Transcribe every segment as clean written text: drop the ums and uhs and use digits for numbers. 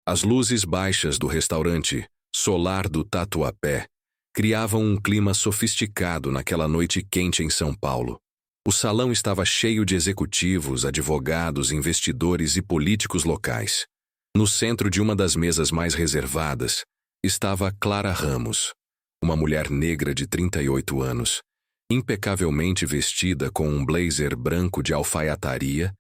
As luzes baixas do restaurante Solar do Tatuapé criavam um clima sofisticado naquela noite quente em São Paulo. O salão estava cheio de executivos, advogados, investidores e políticos locais. No centro de uma das mesas mais reservadas estava Clara Ramos, uma mulher negra de 38 anos, impecavelmente vestida com um blazer branco de alfaiataria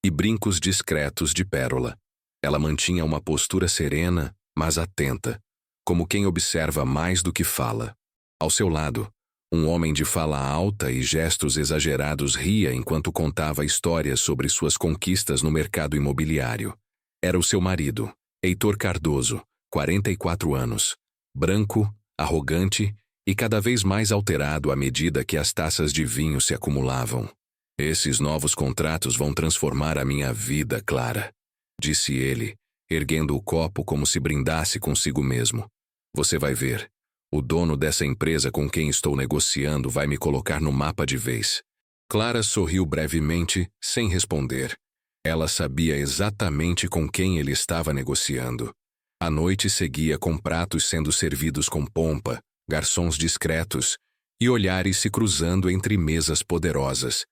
e brincos discretos de pérola. Ela mantinha uma postura serena, mas atenta, como quem observa mais do que fala. Ao seu lado, um homem de fala alta e gestos exagerados ria enquanto contava histórias sobre suas conquistas no mercado imobiliário. Era o seu marido, Heitor Cardoso, 44 anos, branco, arrogante e cada vez mais alterado à medida que as taças de vinho se acumulavam. "Esses novos contratos vão transformar a minha vida, Clara", disse ele, erguendo o copo como se brindasse consigo mesmo. "Você vai ver. O dono dessa empresa com quem estou negociando vai me colocar no mapa de vez." Clara sorriu brevemente, sem responder. Ela sabia exatamente com quem ele estava negociando. A noite seguia com pratos sendo servidos com pompa, garçons discretos e olhares se cruzando entre mesas poderosas.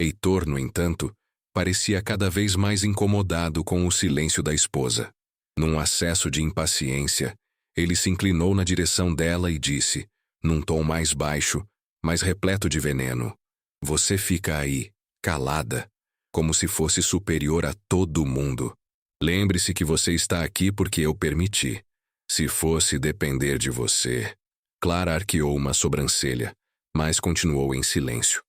Heitor, no entanto, parecia cada vez mais incomodado com o silêncio da esposa. Num acesso de impaciência, ele se inclinou na direção dela e disse, num tom mais baixo, mas repleto de veneno: "Você fica aí, calada, como se fosse superior a todo mundo. Lembre-se que você está aqui porque eu permiti. Se fosse depender de você..." Clara arqueou uma sobrancelha, mas continuou em silêncio.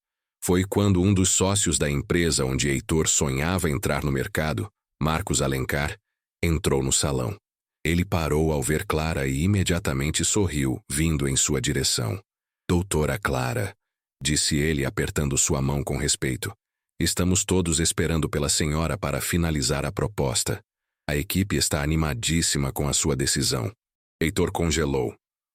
Foi quando um dos sócios da empresa onde Heitor sonhava entrar no mercado, Marcos Alencar, entrou no salão. Ele parou ao ver Clara e imediatamente sorriu, vindo em sua direção. "Doutora Clara", disse ele apertando sua mão com respeito, "estamos todos esperando pela senhora para finalizar a proposta. A equipe está animadíssima com a sua decisão." Heitor congelou.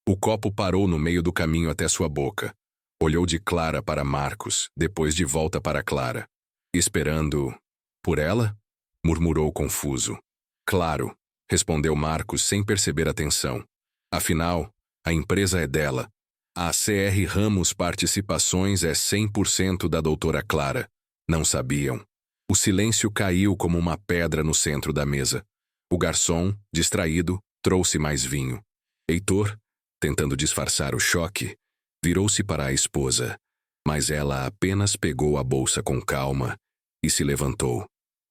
O copo parou no meio do caminho até sua boca. Olhou de Clara para Marcos, depois de volta para Clara. "Esperando... por ela?" murmurou confuso. "Claro", respondeu Marcos sem perceber a tensão. "Afinal, a empresa é dela. A CR Ramos Participações é 100% da doutora Clara. Não sabiam?" O silêncio caiu como uma pedra no centro da mesa. O garçom, distraído, trouxe mais vinho. Heitor, tentando disfarçar o choque, virou-se para a esposa, mas ela apenas pegou a bolsa com calma e se levantou.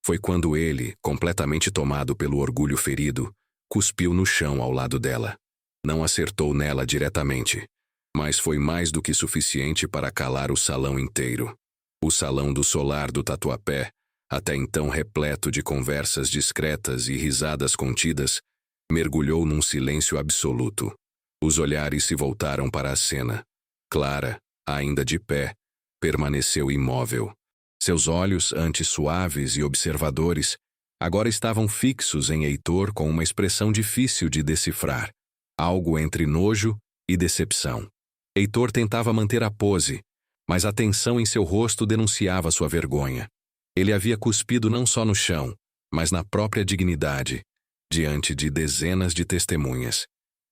Foi quando ele, completamente tomado pelo orgulho ferido, cuspiu no chão ao lado dela. Não acertou nela diretamente, mas foi mais do que suficiente para calar o salão inteiro. O salão do Solar do Tatuapé, até então repleto de conversas discretas e risadas contidas, mergulhou num silêncio absoluto. Os olhares se voltaram para a cena. Clara, ainda de pé, permaneceu imóvel. Seus olhos, antes suaves e observadores, agora estavam fixos em Heitor com uma expressão difícil de decifrar, algo entre nojo e decepção. Heitor tentava manter a pose, mas a tensão em seu rosto denunciava sua vergonha. Ele havia cuspido não só no chão, mas na própria dignidade, diante de dezenas de testemunhas.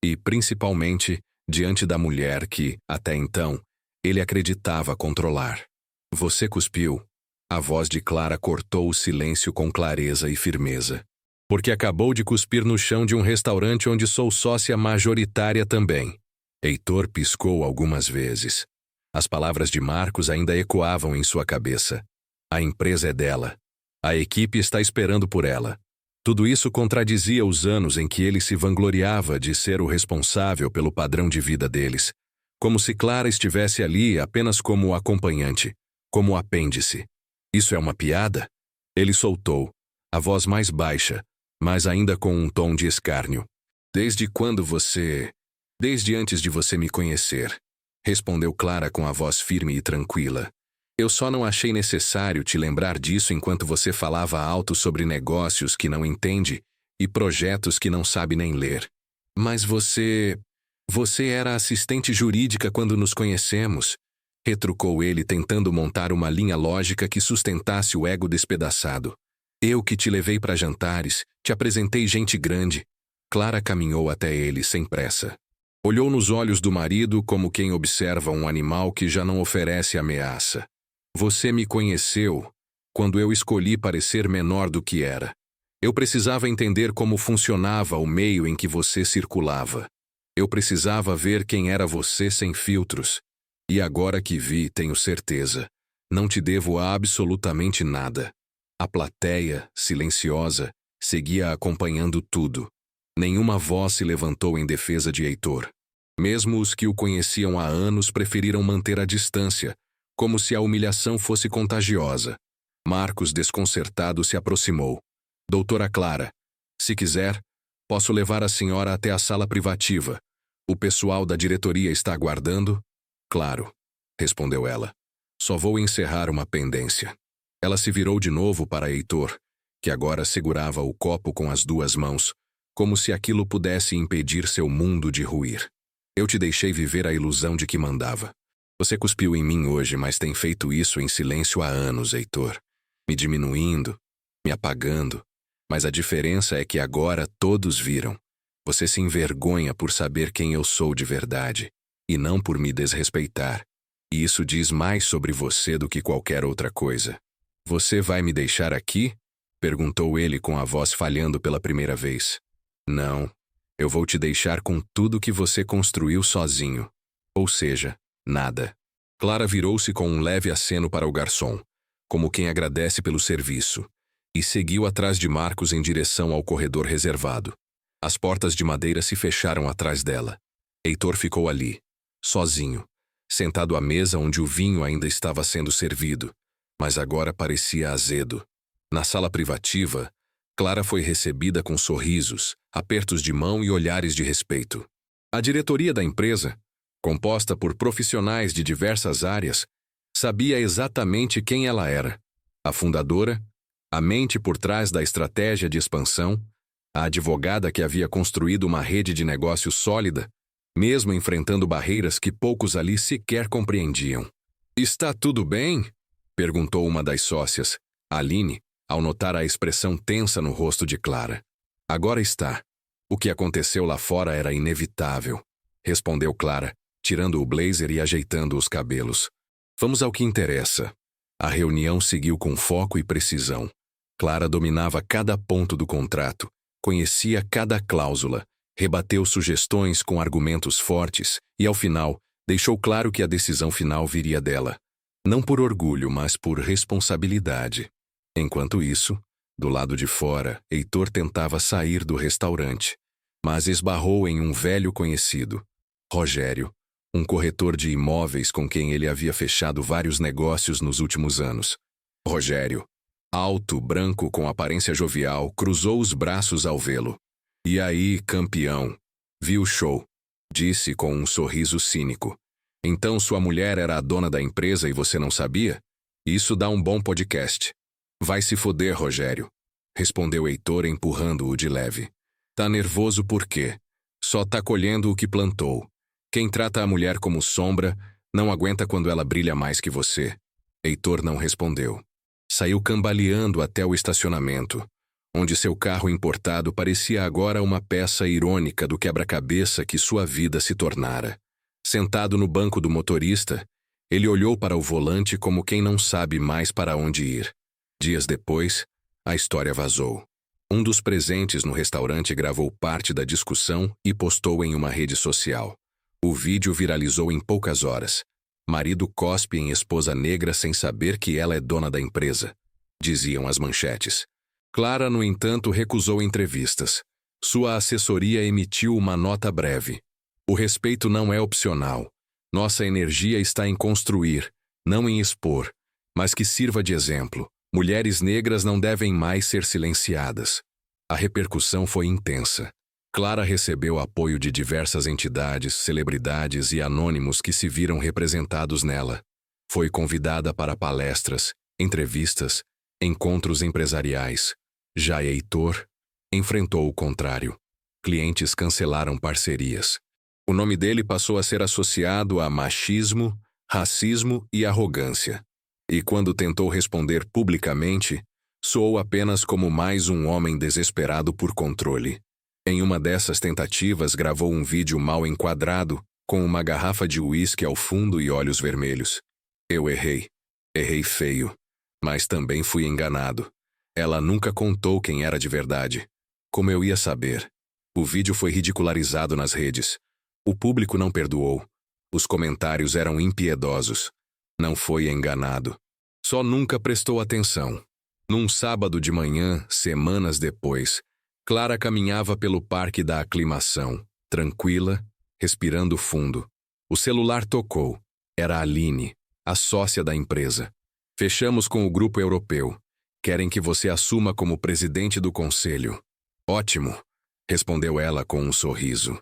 E, principalmente, diante da mulher que, até então, ele acreditava controlar. "Você cuspiu?" A voz de Clara cortou o silêncio com clareza e firmeza. "Porque acabou de cuspir no chão de um restaurante onde sou sócia majoritária também." Heitor piscou algumas vezes. As palavras de Marcos ainda ecoavam em sua cabeça. A empresa é dela. A equipe está esperando por ela. Tudo isso contradizia os anos em que ele se vangloriava de ser o responsável pelo padrão de vida deles, como se Clara estivesse ali apenas como acompanhante, como apêndice. "Isso é uma piada?" Ele soltou, a voz mais baixa, mas ainda com um tom de escárnio. "Desde quando você... Desde antes de você me conhecer", respondeu Clara com a voz firme e tranquila. "Eu só não achei necessário te lembrar disso enquanto você falava alto sobre negócios que não entende e projetos que não sabe nem ler. Mas você era assistente jurídica quando nos conhecemos", retrucou ele tentando montar uma linha lógica que sustentasse o ego despedaçado. "Eu que te levei para jantares, te apresentei gente grande, Clara caminhou até ele sem pressa. Olhou nos olhos do marido como quem observa um animal que já não oferece ameaça. Você me conheceu quando eu escolhi parecer menor do que era. Eu precisava entender como funcionava o meio em que você circulava. Eu precisava ver quem era você sem filtros. E agora que vi, tenho certeza, não te devo absolutamente nada. A plateia, silenciosa, seguia acompanhando tudo. Nenhuma voz se levantou em defesa de Heitor. Mesmo os que o conheciam há anos preferiram manter a distância, como se a humilhação fosse contagiosa. Marcos, desconcertado, se aproximou. Doutora Clara, se quiser, posso levar a senhora até a sala privativa. O pessoal da diretoria está aguardando? Claro, respondeu ela. Só vou encerrar uma pendência. Ela se virou de novo para Heitor, que agora segurava o copo com as duas mãos, como se aquilo pudesse impedir seu mundo de ruir. Eu te deixei viver a ilusão de que mandava. Você cuspiu em mim hoje, mas tem feito isso em silêncio há anos, Heitor. Me diminuindo, me apagando. Mas a diferença é que agora todos viram. Você se envergonha por saber quem eu sou de verdade, e não por me desrespeitar. E isso diz mais sobre você do que qualquer outra coisa. Você vai me deixar aqui? Perguntou ele com a voz falhando pela primeira vez. Não, eu vou te deixar com tudo que você construiu sozinho. Ou seja, nada. Clara virou-se com um leve aceno para o garçom, como quem agradece pelo serviço, e seguiu atrás de Marcos em direção ao corredor reservado. As portas de madeira se fecharam atrás dela. Heitor ficou ali, sozinho, sentado à mesa onde o vinho ainda estava sendo servido, mas agora parecia azedo. Na sala privativa, Clara foi recebida com sorrisos, apertos de mão e olhares de respeito. A diretoria da empresa, composta por profissionais de diversas áreas, sabia exatamente quem ela era. A fundadora, a mente por trás da estratégia de expansão, a advogada que havia construído uma rede de negócios sólida, mesmo enfrentando barreiras que poucos ali sequer compreendiam. Está tudo bem? Perguntou uma das sócias, Aline, ao notar a expressão tensa no rosto de Clara. Agora está. O que aconteceu lá fora era inevitável, respondeu Clara, tirando o blazer e ajeitando os cabelos. Vamos ao que interessa. A reunião seguiu com foco e precisão. Clara dominava cada ponto do contrato, conhecia cada cláusula, rebateu sugestões com argumentos fortes e, ao final, deixou claro que a decisão final viria dela. Não por orgulho, mas por responsabilidade. Enquanto isso, do lado de fora, Heitor tentava sair do restaurante, mas esbarrou em um velho conhecido, Rogério, um corretor de imóveis com quem ele havia fechado vários negócios nos últimos anos. Rogério, alto, branco, com aparência jovial, cruzou os braços ao vê-lo. E aí, campeão? Vi o show, disse com um sorriso cínico. Então sua mulher era a dona da empresa e você não sabia? Isso dá um bom podcast. Vai se foder, Rogério, respondeu Heitor empurrando-o de leve. Tá nervoso por quê? Só tá colhendo o que plantou. Quem trata a mulher como sombra não aguenta quando ela brilha mais que você. Heitor não respondeu. Saiu cambaleando até o estacionamento, onde seu carro importado parecia agora uma peça irônica do quebra-cabeça que sua vida se tornara. Sentado no banco do motorista, ele olhou para o volante como quem não sabe mais para onde ir. Dias depois, a história vazou. Um dos presentes no restaurante gravou parte da discussão e postou em uma rede social. O vídeo viralizou em poucas horas. Marido cospe em esposa negra sem saber que ela é dona da empresa, diziam as manchetes. Clara, no entanto, recusou entrevistas. Sua assessoria emitiu uma nota breve. O respeito não é opcional. Nossa energia está em construir, não em expor, mas que sirva de exemplo. Mulheres negras não devem mais ser silenciadas. A repercussão foi intensa. Clara recebeu apoio de diversas entidades, celebridades e anônimos que se viram representados nela. Foi convidada para palestras, entrevistas, encontros empresariais. Já Heitor enfrentou o contrário. Clientes cancelaram parcerias. O nome dele passou a ser associado a machismo, racismo e arrogância. E quando tentou responder publicamente, soou apenas como mais um homem desesperado por controle. Em uma dessas tentativas, gravou um vídeo mal enquadrado, com uma garrafa de uísque ao fundo e olhos vermelhos. Eu errei. Errei feio. Mas também fui enganado. Ela nunca contou quem era de verdade. Como eu ia saber? O vídeo foi ridicularizado nas redes. O público não perdoou. Os comentários eram impiedosos. Não foi enganado. Só nunca prestou atenção. Num sábado de manhã, semanas depois, Clara caminhava pelo Parque da Aclimação, tranquila, respirando fundo. O celular tocou. Era Aline, a sócia da empresa. Fechamos com o grupo europeu. Querem que você assuma como presidente do conselho. Ótimo, respondeu ela com um sorriso.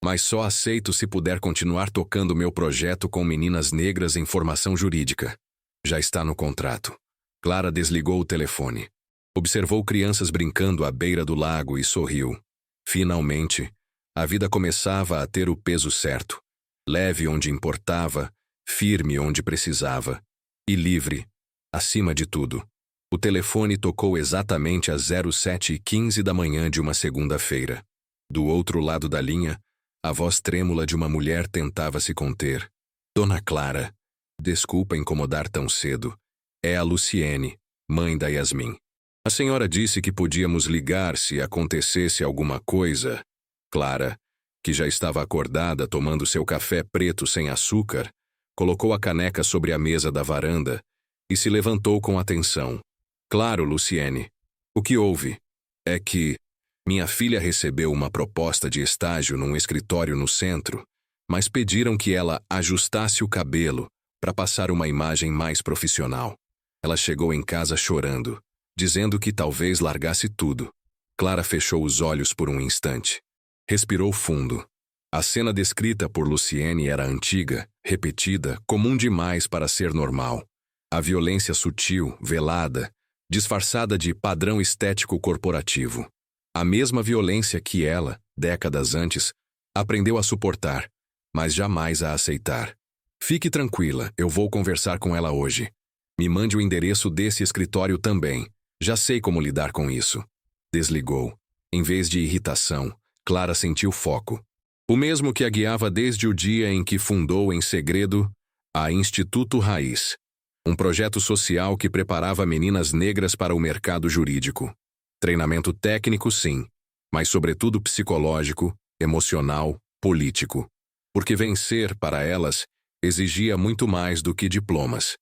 Mas só aceito se puder continuar tocando meu projeto com meninas negras em formação jurídica. Já está no contrato. Clara desligou o telefone. Observou crianças brincando à beira do lago e sorriu. Finalmente, a vida começava a ter o peso certo. Leve onde importava, firme onde precisava. E livre, acima de tudo. O telefone tocou exatamente às 07h15 da manhã de uma segunda-feira. Do outro lado da linha, a voz trêmula de uma mulher tentava se conter. Dona Clara, desculpa incomodar tão cedo. É a Luciene, mãe da Yasmin. A senhora disse que podíamos ligar se acontecesse alguma coisa. Clara, que já estava acordada tomando seu café preto sem açúcar, colocou a caneca sobre a mesa da varanda e se levantou com atenção. Claro, Luciene. O que houve? É que minha filha recebeu uma proposta de estágio num escritório no centro, mas pediram que ela ajustasse o cabelo para passar uma imagem mais profissional. Ela chegou em casa chorando, dizendo que talvez largasse tudo. Clara fechou os olhos por um instante. Respirou fundo. A cena descrita por Luciene era antiga, repetida, comum demais para ser normal. A violência sutil, velada, disfarçada de padrão estético corporativo. A mesma violência que ela, décadas antes, aprendeu a suportar, mas jamais a aceitar. Fique tranquila, eu vou conversar com ela hoje. Me mande o endereço desse escritório também. Já sei como lidar com isso. Desligou. Em vez de irritação, Clara sentiu foco. O mesmo que a guiava desde o dia em que fundou em segredo a Instituto Raiz. Um projeto social que preparava meninas negras para o mercado jurídico. Treinamento técnico, sim, mas sobretudo psicológico, emocional, político. Porque vencer, para elas, exigia muito mais do que diplomas.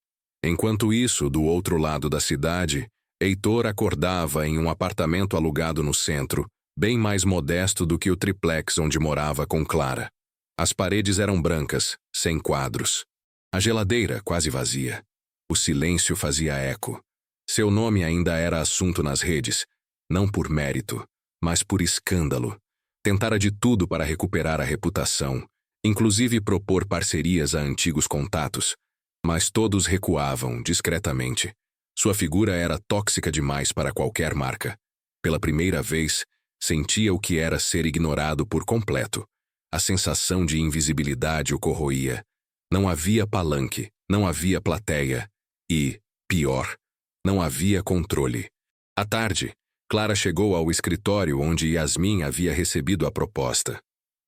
Enquanto isso, do outro lado da cidade, Heitor acordava em um apartamento alugado no centro, bem mais modesto do que o triplex onde morava com Clara. As paredes eram brancas, sem quadros. A geladeira quase vazia. O silêncio fazia eco. Seu nome ainda era assunto nas redes, não por mérito, mas por escândalo. Tentara de tudo para recuperar a reputação, inclusive propor parcerias a antigos contatos, mas todos recuavam discretamente. Sua figura era tóxica demais para qualquer marca. Pela primeira vez, sentia o que era ser ignorado por completo. A sensação de invisibilidade o corroía. Não havia palanque, não havia plateia e, pior, não havia controle. À tarde, Clara chegou ao escritório onde Yasmin havia recebido a proposta.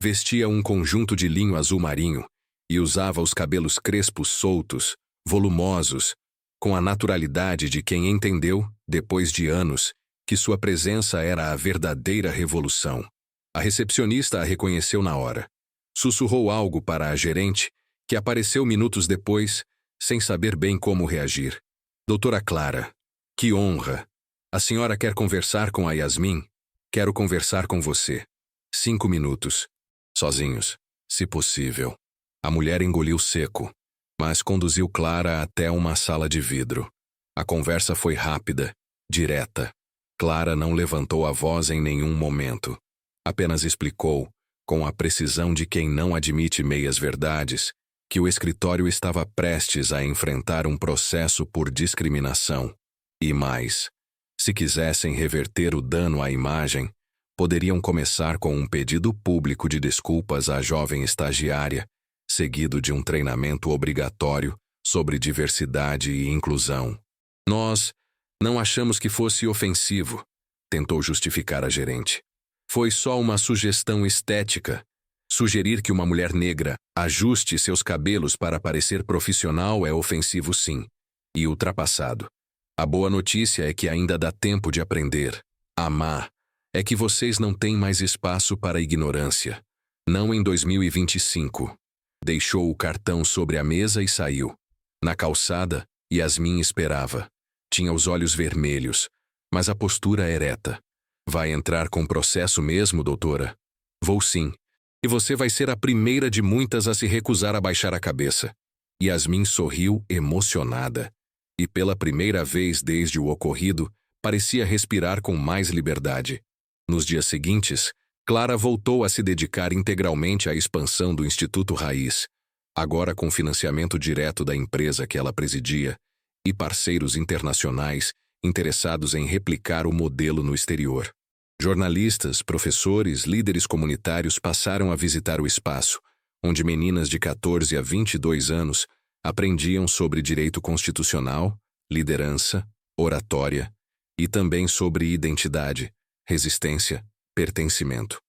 Vestia um conjunto de linho azul marinho e usava os cabelos crespos soltos, volumosos, com a naturalidade de quem entendeu, depois de anos, que sua presença era a verdadeira revolução. A recepcionista a reconheceu na hora. Sussurrou algo para a gerente, que apareceu minutos depois, sem saber bem como reagir. Doutora Clara, que honra! A senhora quer conversar com a Yasmin? Quero conversar com você. 5 minutos. Sozinhos, se possível. A mulher engoliu seco, mas conduziu Clara até uma sala de vidro. A conversa foi rápida, direta. Clara não levantou a voz em nenhum momento. Apenas explicou, com a precisão de quem não admite meias-verdades, que o escritório estava prestes a enfrentar um processo por discriminação. E mais, se quisessem reverter o dano à imagem, poderiam começar com um pedido público de desculpas à jovem estagiária, seguido de um treinamento obrigatório sobre diversidade e inclusão. Nós não achamos que fosse ofensivo, tentou justificar a gerente. Foi só uma sugestão estética. Sugerir que uma mulher negra ajuste seus cabelos para parecer profissional é ofensivo, sim, e ultrapassado. A boa notícia é que ainda dá tempo de aprender. A má é que vocês não têm mais espaço para ignorância. Não em 2025. Deixou o cartão sobre a mesa e saiu. Na calçada, Yasmin esperava. Tinha os olhos vermelhos, mas a postura ereta. Vai entrar com processo mesmo, doutora? Vou sim. E você vai ser a primeira de muitas a se recusar a baixar a cabeça. Yasmin sorriu emocionada. E pela primeira vez desde o ocorrido, parecia respirar com mais liberdade. Nos dias seguintes, Clara voltou a se dedicar integralmente à expansão do Instituto Raiz, agora com financiamento direto da empresa que ela presidia e parceiros internacionais interessados em replicar o modelo no exterior. Jornalistas, professores, líderes comunitários passaram a visitar o espaço, onde meninas de 14 a 22 anos aprendiam sobre direito constitucional, liderança, oratória e também sobre identidade, resistência, pertencimento.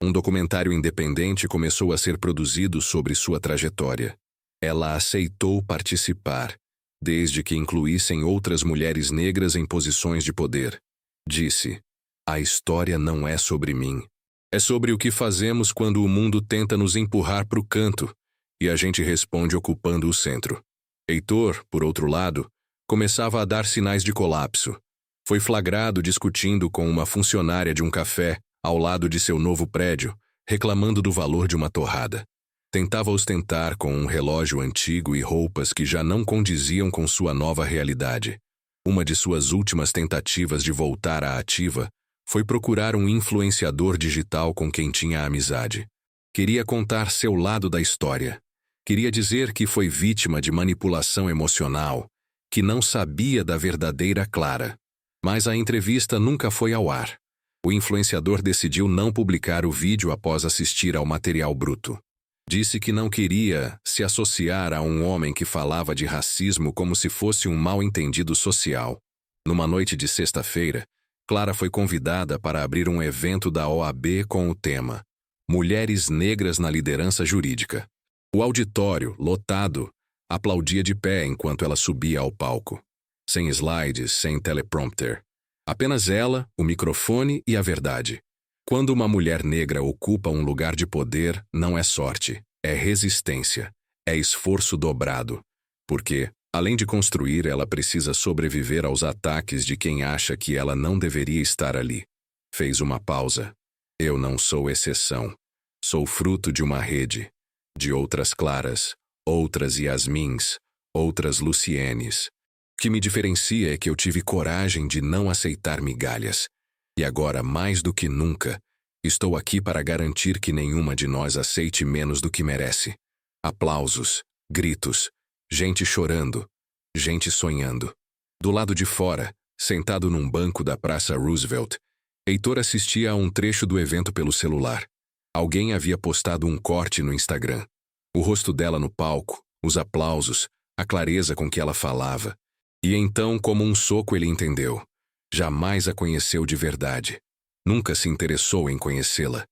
Um documentário independente começou a ser produzido sobre sua trajetória. Ela aceitou participar, desde que incluíssem outras mulheres negras em posições de poder. Disse: "A história não é sobre mim. É sobre o que fazemos quando o mundo tenta nos empurrar para o canto e a gente responde ocupando o centro." Heitor, por outro lado, começava a dar sinais de colapso. Foi flagrado discutindo com uma funcionária de um café ao lado de seu novo prédio, reclamando do valor de uma torrada. Tentava ostentar com um relógio antigo e roupas que já não condiziam com sua nova realidade. Uma de suas últimas tentativas de voltar à ativa foi procurar um influenciador digital com quem tinha amizade. Queria contar seu lado da história. Queria dizer que foi vítima de manipulação emocional, que não sabia da verdadeira Clara. Mas a entrevista nunca foi ao ar. O influenciador decidiu não publicar o vídeo após assistir ao material bruto. Disse que não queria se associar a um homem que falava de racismo como se fosse um mal-entendido social. Numa noite de sexta-feira, Clara foi convidada para abrir um evento da OAB com o tema Mulheres Negras na Liderança Jurídica. O auditório, lotado, aplaudia de pé enquanto ela subia ao palco. Sem slides, sem teleprompter. Apenas ela, o microfone e a verdade. Quando uma mulher negra ocupa um lugar de poder, não é sorte, é resistência, é esforço dobrado. Porque, além de construir, ela precisa sobreviver aos ataques de quem acha que ela não deveria estar ali. Fez uma pausa. Eu não sou exceção. Sou fruto de uma rede. De outras Claras, outras Yasmins, outras Lucienes. O que me diferencia é que eu tive coragem de não aceitar migalhas. E agora, mais do que nunca, estou aqui para garantir que nenhuma de nós aceite menos do que merece. Aplausos, gritos, gente chorando, gente sonhando. Do lado de fora, sentado num banco da Praça Roosevelt, Heitor assistia a um trecho do evento pelo celular. Alguém havia postado um corte no Instagram. O rosto dela no palco, os aplausos, a clareza com que ela falava. E então, como um soco, ele entendeu. Jamais a conheceu de verdade. Nunca se interessou em conhecê-la.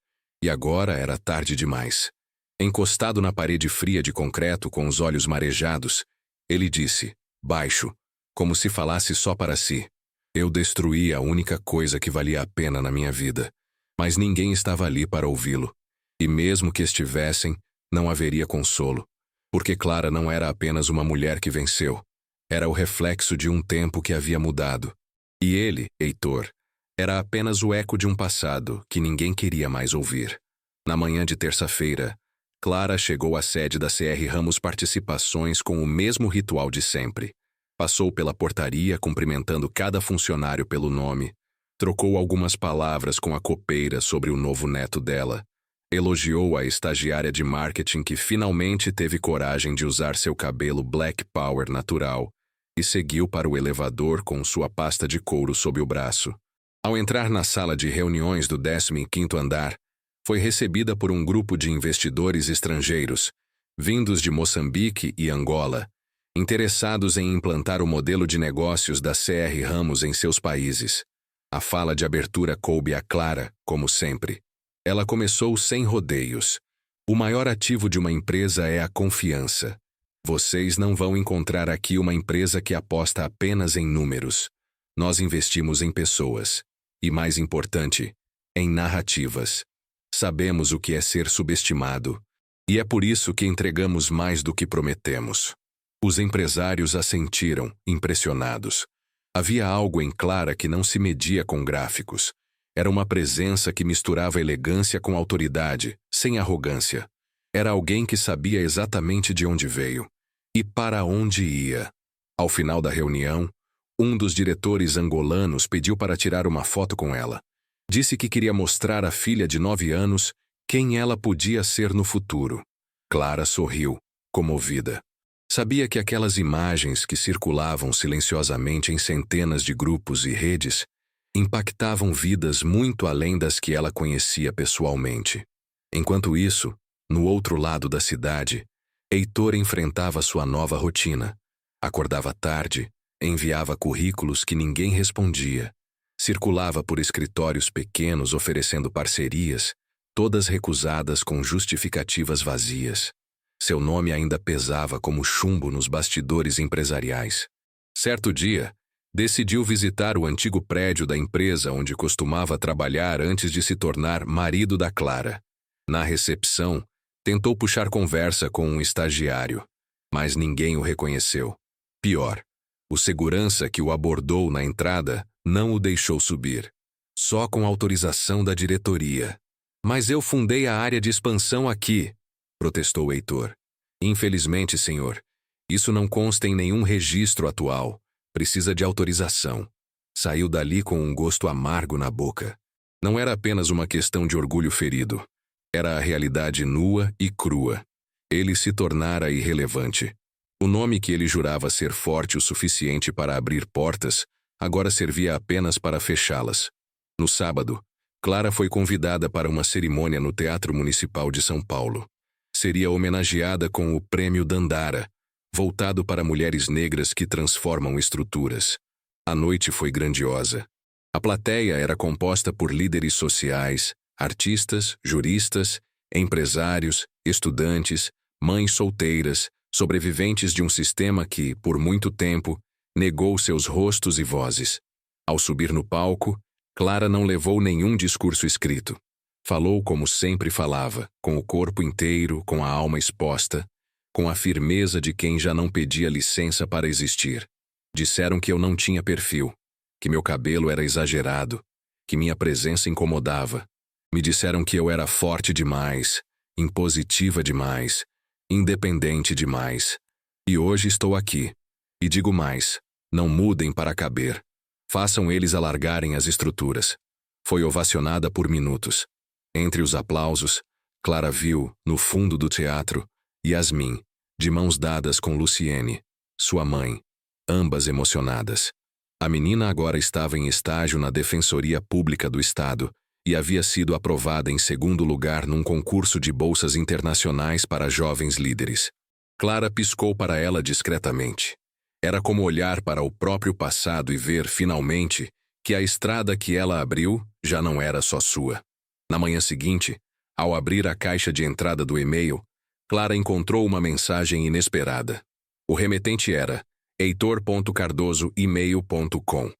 E agora era tarde demais. Encostado na parede fria de concreto com os olhos marejados, ele disse, baixo, como se falasse só para si: "Eu destruí a única coisa que valia a pena na minha vida, mas ninguém estava ali para ouvi-lo. E mesmo que estivessem, não haveria consolo, porque Clara não era apenas uma mulher que venceu. Era o reflexo de um tempo que havia mudado. E ele, Heitor, era apenas o eco de um passado que ninguém queria mais ouvir." Na manhã de terça-feira, Clara chegou à sede da CR Ramos Participações com o mesmo ritual de sempre. Passou pela portaria cumprimentando cada funcionário pelo nome, trocou algumas palavras com a copeira sobre o novo neto dela, elogiou a estagiária de marketing que finalmente teve coragem de usar seu cabelo Black Power natural e seguiu para o elevador com sua pasta de couro sob o braço. Ao entrar na sala de reuniões do 15º andar, foi recebida por um grupo de investidores estrangeiros, vindos de Moçambique e Angola, interessados em implantar o modelo de negócios da CR Ramos em seus países. A fala de abertura coube a Clara, como sempre. Ela começou sem rodeios. O maior ativo de uma empresa é a confiança. Vocês não vão encontrar aqui uma empresa que aposta apenas em números. Nós investimos em pessoas. E mais importante, em narrativas. Sabemos o que é ser subestimado. E é por isso que entregamos mais do que prometemos. Os empresários assentiram, impressionados. Havia algo em Clara que não se media com gráficos. Era uma presença que misturava elegância com autoridade, sem arrogância. Era alguém que sabia exatamente de onde veio e para onde ia. Ao final da reunião, um dos diretores angolanos pediu para tirar uma foto com ela. Disse que queria mostrar à filha de 9 anos quem ela podia ser no futuro. Clara sorriu, comovida. Sabia que aquelas imagens que circulavam silenciosamente em centenas de grupos e redes impactavam vidas muito além das que ela conhecia pessoalmente. Enquanto isso, no outro lado da cidade, Heitor enfrentava sua nova rotina. Acordava tarde, enviava currículos que ninguém respondia, circulava por escritórios pequenos oferecendo parcerias, todas recusadas com justificativas vazias. Seu nome ainda pesava como chumbo nos bastidores empresariais. Certo dia, decidiu visitar o antigo prédio da empresa onde costumava trabalhar antes de se tornar marido da Clara. Na recepção, tentou puxar conversa com um estagiário, mas ninguém o reconheceu. Pior, o segurança que o abordou na entrada não o deixou subir. Só com autorização da diretoria. Mas eu fundei a área de expansão aqui, protestou Heitor. Infelizmente, senhor, isso não consta em nenhum registro atual. Precisa de autorização. Saiu dali com um gosto amargo na boca. Não era apenas uma questão de orgulho ferido. Era a realidade nua e crua. Ele se tornara irrelevante. O nome que ele jurava ser forte o suficiente para abrir portas, agora servia apenas para fechá-las. No sábado, Clara foi convidada para uma cerimônia no Teatro Municipal de São Paulo. Seria homenageada com o Prêmio Dandara, voltado para mulheres negras que transformam estruturas. A noite foi grandiosa. A plateia era composta por líderes sociais, artistas, juristas, empresários, estudantes, mães solteiras, sobreviventes de um sistema que, por muito tempo, negou seus rostos e vozes. Ao subir no palco, Clara não levou nenhum discurso escrito. Falou como sempre falava, com o corpo inteiro, com a alma exposta, com a firmeza de quem já não pedia licença para existir. Disseram que eu não tinha perfil, que meu cabelo era exagerado, que minha presença incomodava. Me disseram que eu era forte demais, impositiva demais, independente demais. E hoje estou aqui. E digo mais, não mudem para caber. Façam eles alargarem as estruturas. Foi ovacionada por minutos. Entre os aplausos, Clara viu, no fundo do teatro, Yasmin, de mãos dadas com Luciene, sua mãe, ambas emocionadas. A menina agora estava em estágio na Defensoria Pública do Estado e havia sido aprovada em 2º lugar num concurso de bolsas internacionais para jovens líderes. Clara piscou para ela discretamente. Era como olhar para o próprio passado e ver, finalmente, que a estrada que ela abriu já não era só sua. Na manhã seguinte, ao abrir a caixa de entrada do e-mail, Clara encontrou uma mensagem inesperada. O remetente era heitor.cardoso@email.com.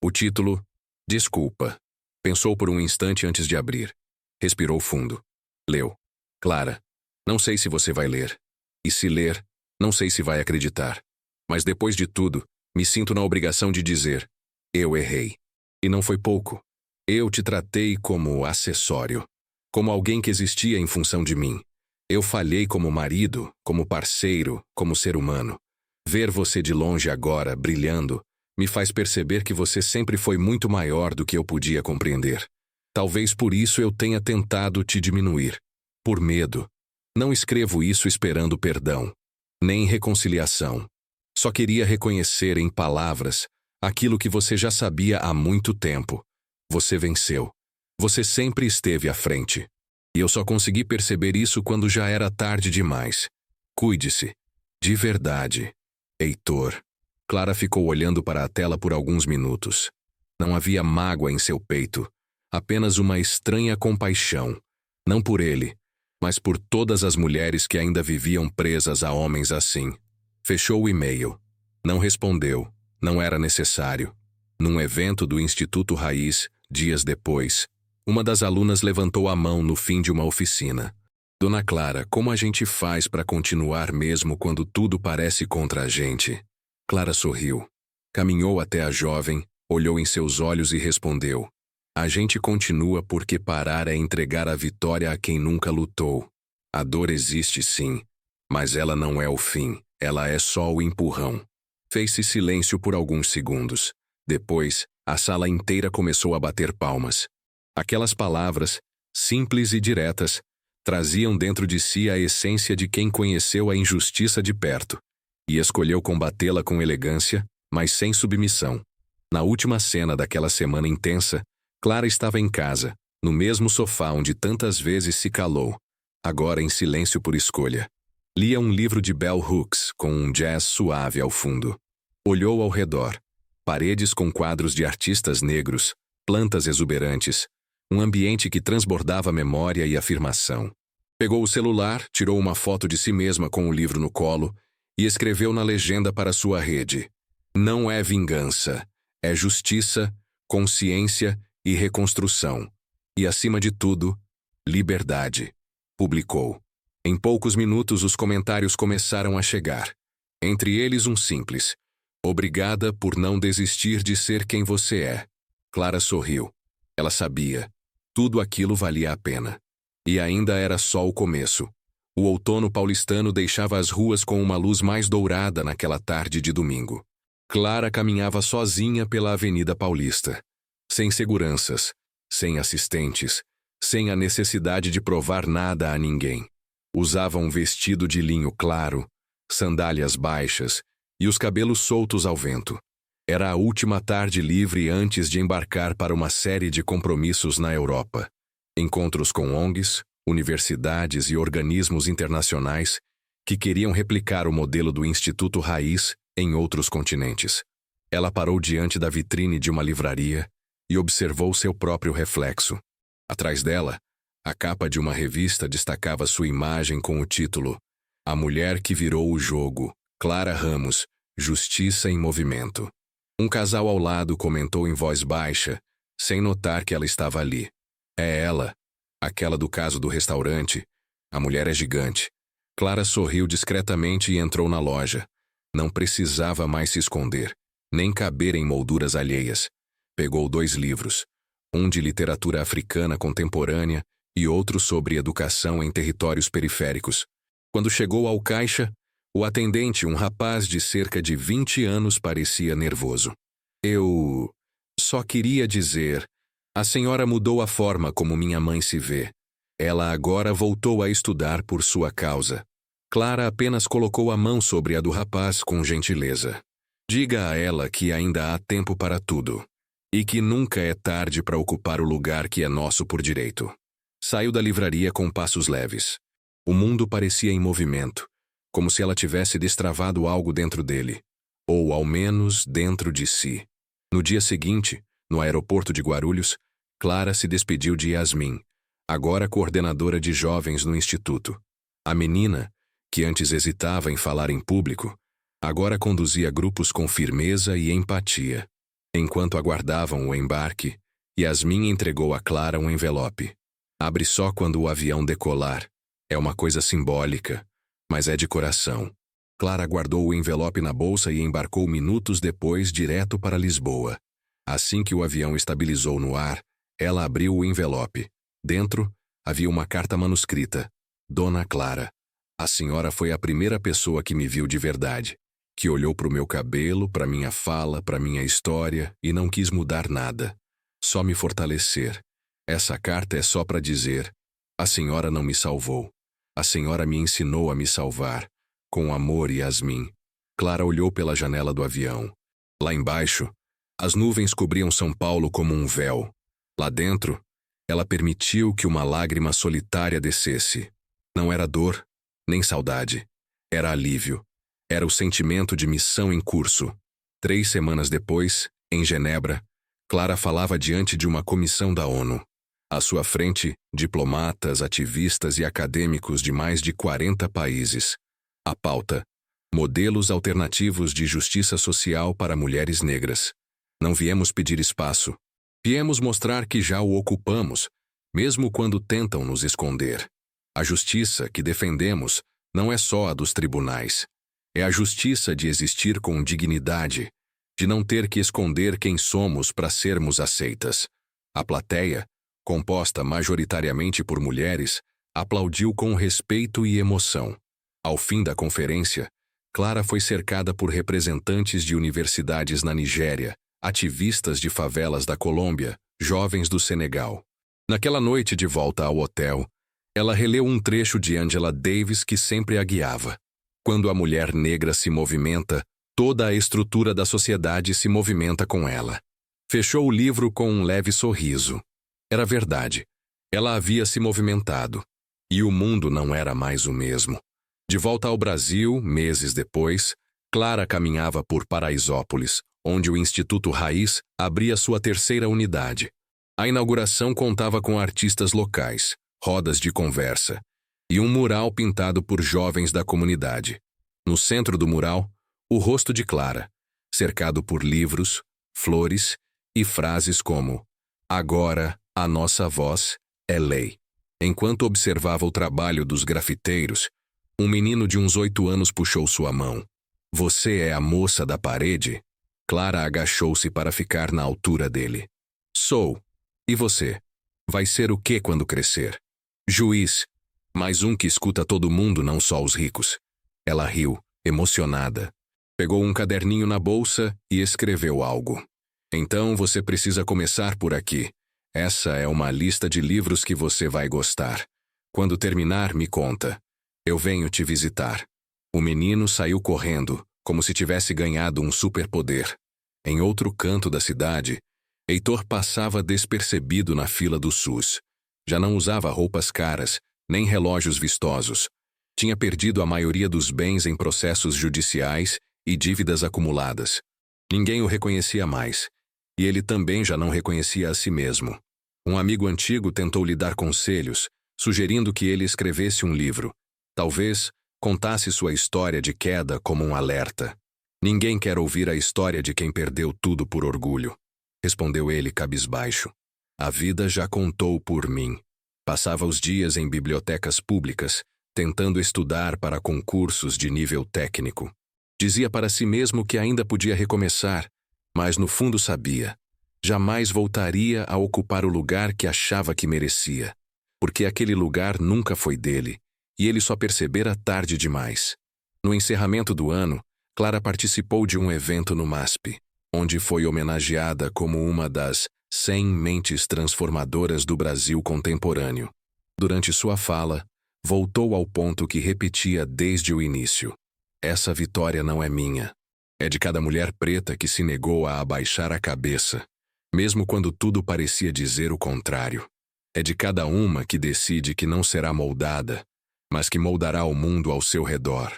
O título, Desculpa. Pensou por um instante antes de abrir. Respirou fundo. Leu. Clara, não sei se você vai ler. E se ler, não sei se vai acreditar. Mas depois de tudo, me sinto na obrigação de dizer, eu errei. E não foi pouco. Eu te tratei como acessório, como alguém que existia em função de mim. Eu falhei como marido, como parceiro, como ser humano. Ver você de longe agora, brilhando, me faz perceber que você sempre foi muito maior do que eu podia compreender. Talvez por isso eu tenha tentado te diminuir. Por medo. Não escrevo isso esperando perdão, nem reconciliação. Só queria reconhecer em palavras aquilo que você já sabia há muito tempo. Você venceu. Você sempre esteve à frente. E eu só consegui perceber isso quando já era tarde demais. Cuide-se. De verdade. Heitor. Clara ficou olhando para a tela por alguns minutos. Não havia mágoa em seu peito, apenas uma estranha compaixão, não por ele, mas por todas as mulheres que ainda viviam presas a homens assim. Fechou o e-mail. Não respondeu. Não era necessário. Num evento do Instituto Raiz, dias depois, uma das alunas levantou a mão no fim de uma oficina. Dona Clara, como a gente faz para continuar mesmo quando tudo parece contra a gente? Clara sorriu. Caminhou até a jovem, olhou em seus olhos e respondeu: a gente continua porque parar é entregar a vitória a quem nunca lutou. A dor existe sim, mas ela não é o fim, ela é só o empurrão. Fez-se silêncio por alguns segundos. Depois, a sala inteira começou a bater palmas. Aquelas palavras, simples e diretas, traziam dentro de si a essência de quem conheceu a injustiça de perto e escolheu combatê-la com elegância, mas sem submissão. Na última cena daquela semana intensa, Clara estava em casa, no mesmo sofá onde tantas vezes se calou, agora em silêncio por escolha. Lia um livro de Bell Hooks com um jazz suave ao fundo. Olhou ao redor. Paredes com quadros de artistas negros, plantas exuberantes, um ambiente que transbordava memória e afirmação. Pegou o celular, tirou uma foto de si mesma com o livro no colo e escreveu na legenda para sua rede: não é vingança, é justiça, consciência e reconstrução. E, acima de tudo, liberdade. Publicou. Em poucos minutos os comentários começaram a chegar. Entre eles um simples: obrigada por não desistir de ser quem você é. Clara sorriu. Ela sabia. Tudo aquilo valia a pena. E ainda era só o começo. O outono paulistano deixava as ruas com uma luz mais dourada naquela tarde de domingo. Clara caminhava sozinha pela Avenida Paulista. Sem seguranças, sem assistentes, sem a necessidade de provar nada a ninguém. Usava um vestido de linho claro, sandálias baixas e os cabelos soltos ao vento. Era a última tarde livre antes de embarcar para uma série de compromissos na Europa. Encontros com ONGs, universidades e organismos internacionais que queriam replicar o modelo do Instituto Raiz em outros continentes. Ela parou diante da vitrine de uma livraria e observou seu próprio reflexo. Atrás dela, a capa de uma revista destacava sua imagem com o título A Mulher que Virou o Jogo, Clara Ramos, Justiça em Movimento. Um casal ao lado comentou em voz baixa, sem notar que ela estava ali. É ela, aquela do caso do restaurante. A mulher é gigante. Clara sorriu discretamente e entrou na loja. Não precisava mais se esconder, nem caber em molduras alheias. Pegou 2 livros, um de literatura africana contemporânea e outro sobre educação em territórios periféricos. Quando chegou ao caixa, o atendente, um rapaz de cerca de 20 anos, parecia nervoso. Eu só queria dizer, a senhora mudou a forma como minha mãe se vê. Ela agora voltou a estudar por sua causa. Clara apenas colocou a mão sobre a do rapaz com gentileza. Diga a ela que ainda há tempo para tudo. E que nunca é tarde para ocupar o lugar que é nosso por direito. Saiu da livraria com passos leves. O mundo parecia em movimento, como se ela tivesse destravado algo dentro dele, ou ao menos dentro de si. No dia seguinte, no aeroporto de Guarulhos, Clara se despediu de Yasmin, agora coordenadora de jovens no instituto. A menina, que antes hesitava em falar em público, agora conduzia grupos com firmeza e empatia. Enquanto aguardavam o embarque, Yasmin entregou a Clara um envelope. Abre só quando o avião decolar. É uma coisa simbólica, mas é de coração. Clara guardou o envelope na bolsa e embarcou minutos depois direto para Lisboa. Assim que o avião estabilizou no ar, ela abriu o envelope. Dentro, havia uma carta manuscrita. Dona Clara, a senhora foi a primeira pessoa que me viu de verdade, que olhou para o meu cabelo, para minha fala, para minha história e não quis mudar nada. Só me fortalecer. Essa carta é só para dizer, a senhora não me salvou. A senhora me ensinou a me salvar. Com amor, Yasmin. Clara olhou pela janela do avião. Lá embaixo, as nuvens cobriam São Paulo como um véu. Lá dentro, ela permitiu que uma lágrima solitária descesse. Não era dor, nem saudade. Era alívio. Era o sentimento de missão em curso. 3 semanas depois, em Genebra, Clara falava diante de uma comissão da ONU. À sua frente, diplomatas, ativistas e acadêmicos de mais de 40 países. A pauta: modelos alternativos de justiça social para mulheres negras. Não viemos pedir espaço. Viemos mostrar que já o ocupamos, mesmo quando tentam nos esconder. A justiça que defendemos não é só a dos tribunais. É a justiça de existir com dignidade, de não ter que esconder quem somos para sermos aceitas. A plateia, composta majoritariamente por mulheres, aplaudiu com respeito e emoção. Ao fim da conferência, Clara foi cercada por representantes de universidades na Nigéria, ativistas de favelas da Colômbia, jovens do Senegal. Naquela noite de volta ao hotel, ela releu um trecho de Angela Davis que sempre a guiava. Quando a mulher negra se movimenta, toda a estrutura da sociedade se movimenta com ela. Fechou o livro com um leve sorriso. Era verdade. Ela havia se movimentado. E o mundo não era mais o mesmo. De volta ao Brasil, meses depois, Clara caminhava por Paraisópolis, onde o Instituto Raiz abria sua terceira unidade. A inauguração contava com artistas locais, rodas de conversa e um mural pintado por jovens da comunidade. No centro do mural, o rosto de Clara, cercado por livros, flores e frases como "Agora a nossa voz é lei". Enquanto observava o trabalho dos grafiteiros, um menino de uns 8 anos puxou sua mão. "Você é a moça da parede?" Clara agachou-se para ficar na altura dele. "Sou. E você? Vai ser o quê quando crescer?" "Juiz. Mais um que escuta todo mundo, não só os ricos." Ela riu, emocionada. Pegou um caderninho na bolsa e escreveu algo. "Então você precisa começar por aqui. Essa é uma lista de livros que você vai gostar. Quando terminar, me conta. Eu venho te visitar." O menino saiu correndo, como se tivesse ganhado um superpoder. Em outro canto da cidade, Heitor passava despercebido na fila do SUS. Já não usava roupas caras, nem relógios vistosos. Tinha perdido a maioria dos bens em processos judiciais e dívidas acumuladas. Ninguém o reconhecia mais, e ele também já não reconhecia a si mesmo. Um amigo antigo tentou lhe dar conselhos, sugerindo que ele escrevesse um livro. Talvez contasse sua história de queda como um alerta. "Ninguém quer ouvir a história de quem perdeu tudo por orgulho", respondeu ele cabisbaixo. "A vida já contou por mim." Passava os dias em bibliotecas públicas, tentando estudar para concursos de nível técnico. Dizia para si mesmo que ainda podia recomeçar, mas no fundo sabia. Jamais voltaria a ocupar o lugar que achava que merecia, porque aquele lugar nunca foi dele, e ele só percebera tarde demais. No encerramento do ano, Clara participou de um evento no MASP, onde foi homenageada como uma das 100 mentes transformadoras do Brasil contemporâneo. Durante sua fala, voltou ao ponto que repetia desde o início. "Essa vitória não é minha. É de cada mulher preta que se negou a abaixar a cabeça, mesmo quando tudo parecia dizer o contrário. É de cada uma que decide que não será moldada, mas que moldará o mundo ao seu redor.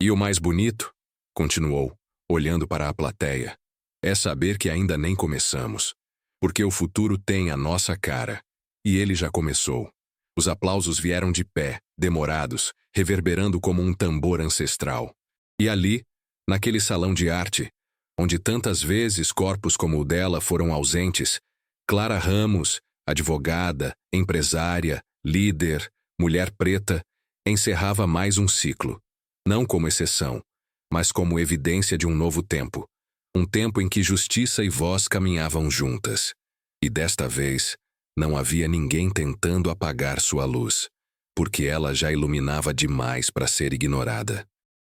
E o mais bonito", continuou, olhando para a plateia, "é saber que ainda nem começamos, porque o futuro tem a nossa cara, e ele já começou." Os aplausos vieram de pé, demorados, reverberando como um tambor ancestral. E ali, naquele salão de arte, onde tantas vezes corpos como o dela foram ausentes, Clara Ramos, advogada, empresária, líder, mulher preta, encerrava mais um ciclo, não como exceção, mas como evidência de um novo tempo, um tempo em que justiça e voz caminhavam juntas. E desta vez, não havia ninguém tentando apagar sua luz, porque ela já iluminava demais para ser ignorada.